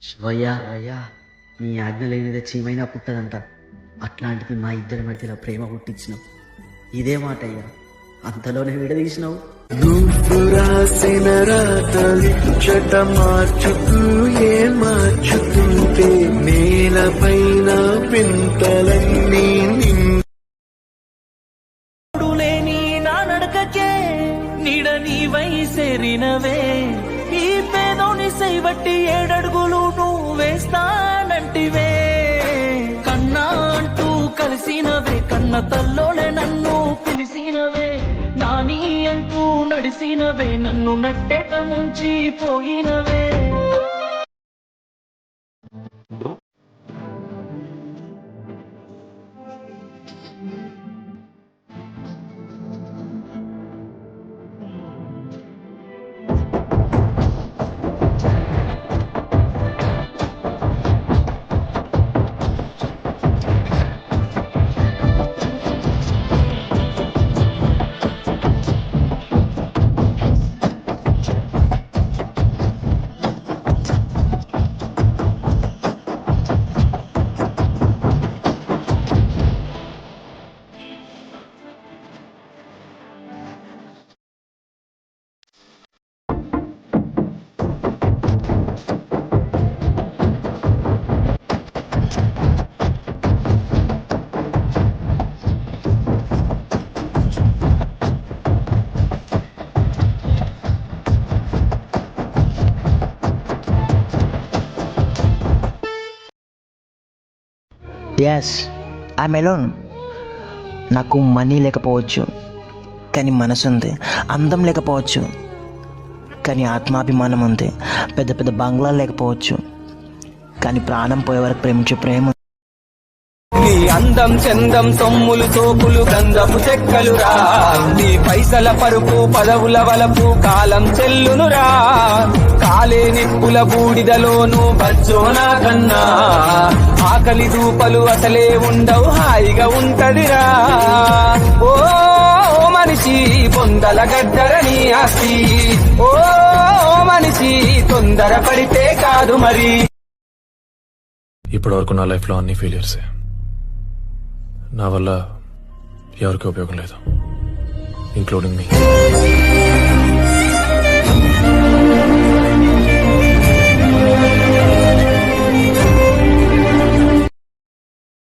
శివయ్య అయ్యా, నీ ఆజ్ఞ లేనిదే చీమైనా పుట్టదంట. అట్లాంటిది మా ఇద్దరి మధ్యలో ప్రేమ పుట్టించినావు. ఇదే మాట అయ్యా, అంతలోనే విడదీసినావు. నువ్వు రాసిన రాతలి చట మార్చుతూ మార్చుతుంటే నేలపైన పింతలన్నీ లేని నా నడకకే నీడ నీవై సేరినవే. ఈ పేదోని సైబట్టి 7 అడుగులు నువ్వు వేస్తానంటివే. కన్నా అంటూ కలిసినవే, కన్న తల్లోనే నన్ను పిలిసినవే. నాని అంటూ నడిసినవే, నన్ను నట్టేట ముంచి పోయినవే. Yes I'm alone. నాకు మనీ లేకపోవచ్చు కానీ మనసు ఉంది. అందం లేకపోవచ్చు కానీ ఆత్మాభిమానం ఉంది. పెద్ద పెద్ద బంగ్లాలు లేకపోవచ్చు కానీ ప్రాణం పోయే వరకు ప్రేమించే ప్రేమ. నీ అందం చందం సొమ్ములు తోపులు గంధపు చెక్కలురా. నీ పైసల పరుపు పదవుల వలపు కాలం చెల్లునురా. కాలే నిప్పుల బూడిదలోను బజ్జోనా కన్నా ఆకలి దూపలు అసలే ఉండవు, హాయిగా ఉంటదిరా. ఓ మనిషి పొందల గడ్డరని ఆస్తి. ఓ మనిషి తొందర పడితే కాదు మరి. ఇప్పటి వరకు నా లైఫ్లో అన్ని ఫెయిలియర్సే. నా వల్ల ఎవరికి ఉపయోగం లేదు, ఇంక్లూడింగ్ మీ.